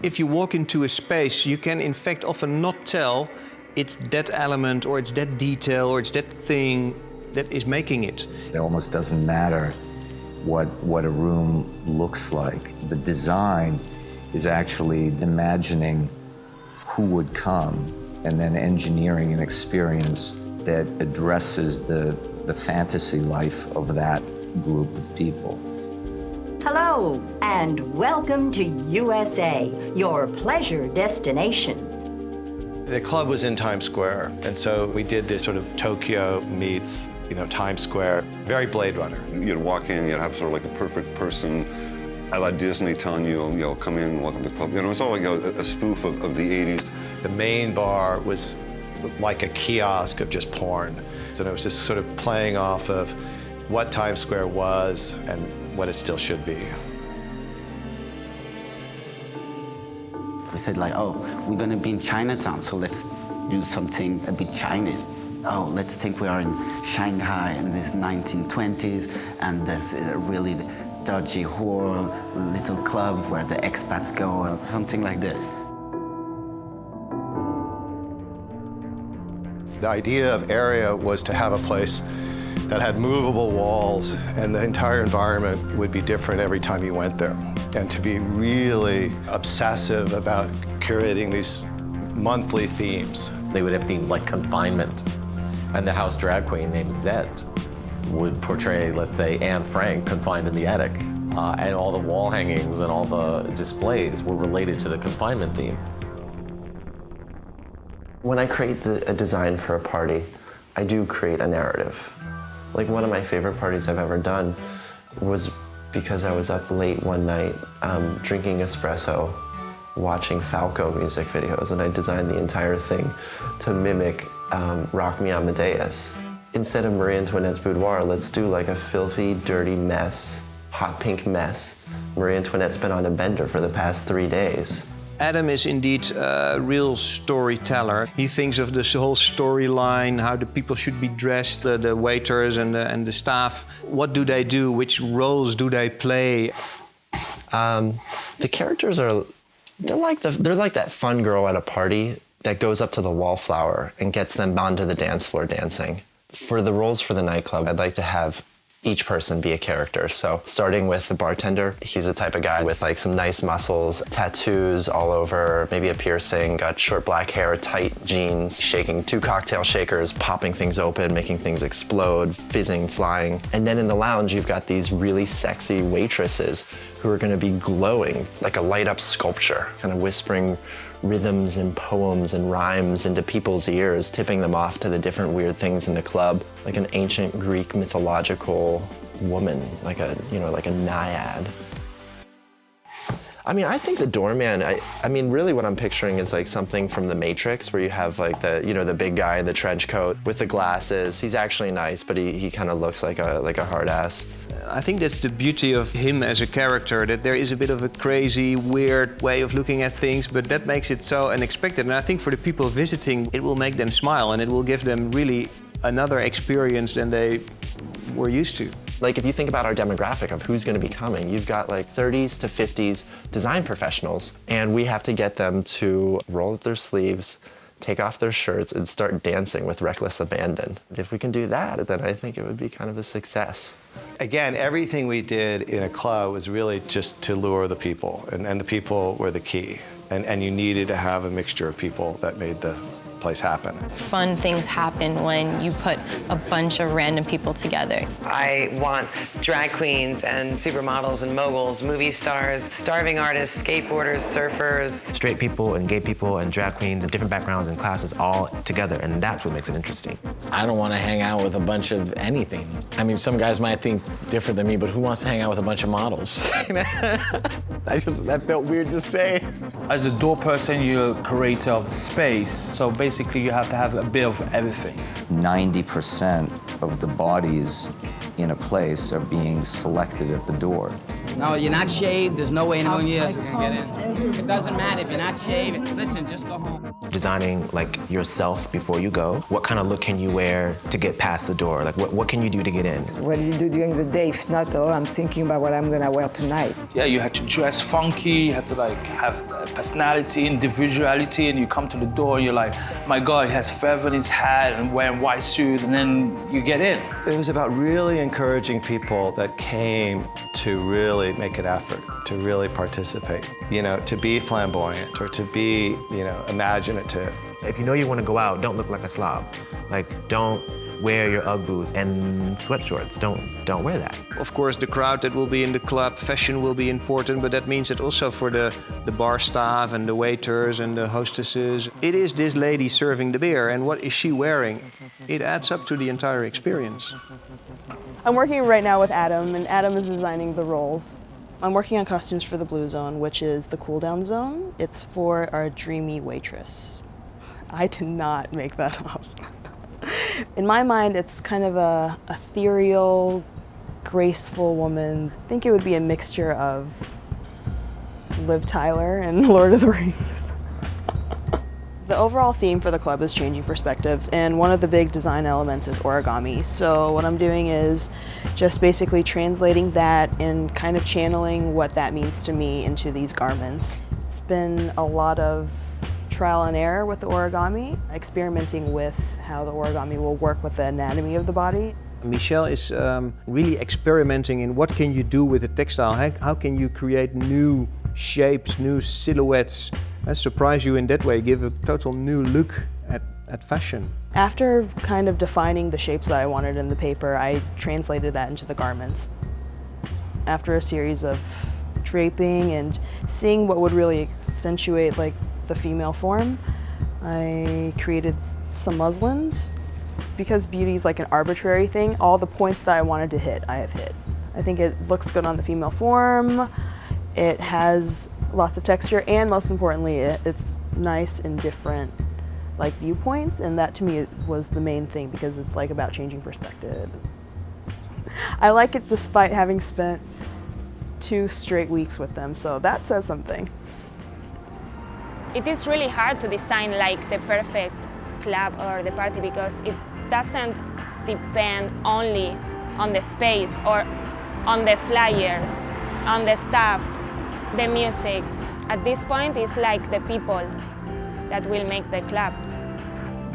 If you walk into a space, you can in fact often not tell it's that element or it's that detail or it's that thing that is making it. It almost doesn't matter what a room looks like. The design is actually imagining who would come and then engineering an experience that addresses the fantasy life of that group of people. Hello, and welcome to USA, your pleasure destination. The club was in Times Square, and so we did this sort of Tokyo meets, Times Square, very Blade Runner. You'd walk in, you'd have sort of like the perfect person a la Disney telling you, come in, welcome to the club. It's all like a spoof of the 80s. The main bar was like a kiosk of just porn. And it was just sort of playing off of what Times Square was and what it still should be. We said like, oh, we're gonna be in Chinatown, so let's do something a bit Chinese. Oh, let's think we are in Shanghai in this 1920s, and there's a really dodgy whore little club where the expats go, and something like this. The idea of area was to have a place that had movable walls, and the entire environment would be different every time you went there. And to be really obsessive about curating these monthly themes. They would have themes like confinement, and the house drag queen named Zed would portray, let's say, Anne Frank confined in the attic. And all the wall hangings and all the displays were related to the confinement theme. When I create a design for a party, I do create a narrative. Like one of my favorite parties I've ever done was because I was up late one night drinking espresso, watching Falco music videos, and I designed the entire thing to mimic Rock Me Amadeus. Instead of Marie Antoinette's boudoir, let's do like a filthy, dirty mess, hot pink mess. Marie Antoinette's been on a bender for the past 3 days. Adam is indeed a real storyteller. He thinks of this whole storyline, how the people should be dressed, the waiters and the staff. What do they do? Which roles do they play? The characters are, they're like that fun girl at a party that goes up to the wallflower and gets them onto the dance floor dancing. For the roles for the nightclub, I'd like to have each person be a character. So starting with the bartender, he's the type of guy with like some nice muscles, tattoos all over, maybe a piercing, got short black hair, tight jeans, shaking 2 cocktail shakers, popping things open, making things explode, fizzing, flying. And then in the lounge, you've got these really sexy waitresses who are gonna be glowing like a light up sculpture, kind of whispering rhythms and poems and rhymes into people's ears, tipping them off to the different weird things in the club, like an ancient Greek mythological woman, like a naiad. I mean, I think the doorman, I mean, really what I'm picturing is like something from The Matrix, where you have like the big guy in the trench coat with the glasses. He's actually nice, but he kind of looks like a hard ass. I think that's the beauty of him as a character, that there is a bit of a crazy, weird way of looking at things, but that makes it so unexpected. And I think for the people visiting, it will make them smile and it will give them really another experience than they were used to. Like if you think about our demographic of who's gonna be coming, you've got like 30s to 50s design professionals, and we have to get them to roll up their sleeves, take off their shirts, and start dancing with reckless abandon. If we can do that, then I think it would be kind of a success. Again, everything we did in a club was really just to lure the people, and the people were the key. And you needed to have a mixture of people that made the place happen. Fun things happen when you put a bunch of random people together. I want drag queens and supermodels and moguls, movie stars, starving artists, skateboarders, surfers. Straight people and gay people and drag queens and different backgrounds and classes all together, and that's what makes it interesting. I don't want to hang out with a bunch of anything. I mean, some guys might think different than me, but who wants to hang out with a bunch of models? That felt weird to say. As a door person, you're a creator of the space, so basically you have to have a bit of everything. 90% of the bodies in a place are being selected at the door. No, you're not shaved. There's no way in a million years you're gonna get in. It doesn't matter if you're not shaved. Listen, just go home. designing like yourself before you go. What kind of look can you wear to get past the door? Like what can you do to get in? What do you do during the day? If not, oh, I'm thinking about what I'm gonna wear tonight. Yeah, you had to dress funky, you had to like have personality, individuality, and you come to the door, you're like, my God, he has feather in his hat and wearing white suit, and then you get in. It was about really encouraging people that came to really make an effort, to really participate, you know, to be flamboyant or to be, you know, imaginative. If you know you want to go out, don't look like a slob. Like, don't wear your Ugg boots and sweat shorts. Don't wear that. Of course, the crowd that will be in the club, fashion will be important, but that means that also for the bar staff and the waiters and the hostesses, it is this lady serving the beer, and what is she wearing? It adds up to the entire experience. I'm working right now with Adam, and Adam is designing the roles. I'm working on costumes for the Blue Zone, which is the cool down zone. It's for our dreamy waitress. I did not make that up. In my mind, it's kind of a ethereal, graceful woman. I think it would be a mixture of Liv Tyler and Lord of the Rings. The overall theme for the club is changing perspectives, and one of the big design elements is origami. So what I'm doing is just basically translating that and kind of channeling what that means to me into these garments. It's been a lot of trial and error with the origami, experimenting with how the origami will work with the anatomy of the body. Michelle is really experimenting in what can you do with the textile, how can you create new shapes, new silhouettes, and surprise you in that way, give a total new look at fashion. After kind of defining the shapes that I wanted in the paper, I translated that into the garments. After a series of draping and seeing what would really accentuate like the female form, I created some muslins. Because beauty is like an arbitrary thing, all the points that I wanted to hit, I have hit. I think it looks good on the female form, it has lots of texture, and most importantly, it's nice in different like viewpoints, and that to me was the main thing because it's like about changing perspective. I like it despite having spent 2 straight weeks with them, so that says something. It is really hard to design like the perfect club or the party because it doesn't depend only on the space or on the flyer, on the staff, the music. At this point, it's like the people that will make the club.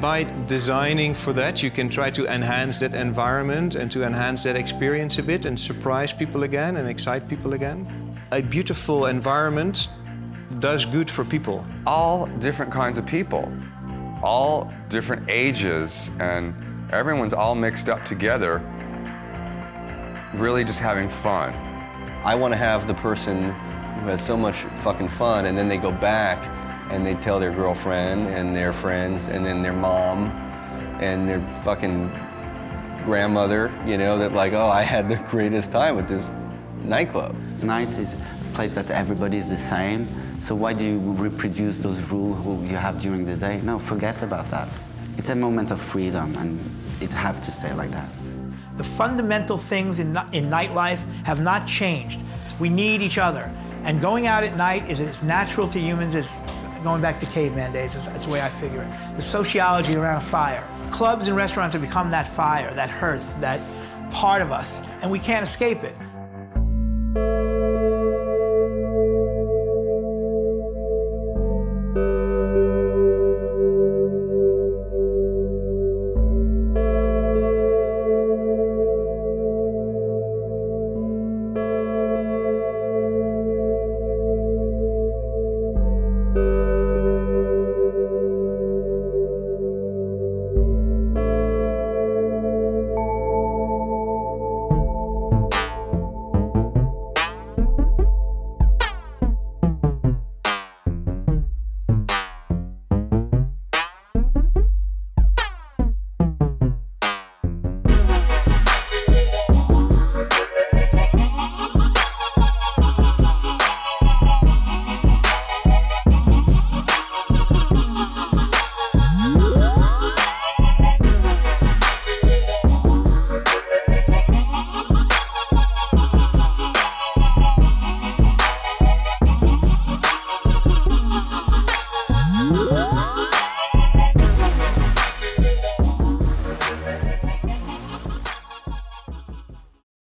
By designing for that, you can try to enhance that environment and to enhance that experience a bit and surprise people again and excite people again. A beautiful environment does good for people. All different kinds of people, all different ages, and everyone's all mixed up together, really just having fun. I want to have the person who has so much fucking fun and then they go back and they tell their girlfriend and their friends and then their mom and their fucking grandmother, you know, that like, oh, I had the greatest time at this nightclub. Night is a place that everybody is the same. So why do you reproduce those rules who you have during the day? No, forget about that. It's a moment of freedom, and it has to stay like that. The fundamental things in nightlife have not changed. We need each other. And going out at night is as natural to humans as going back to caveman days. That's the way I figure it. The sociology around a fire. Clubs and restaurants have become that fire, that hearth, that part of us, and we can't escape it.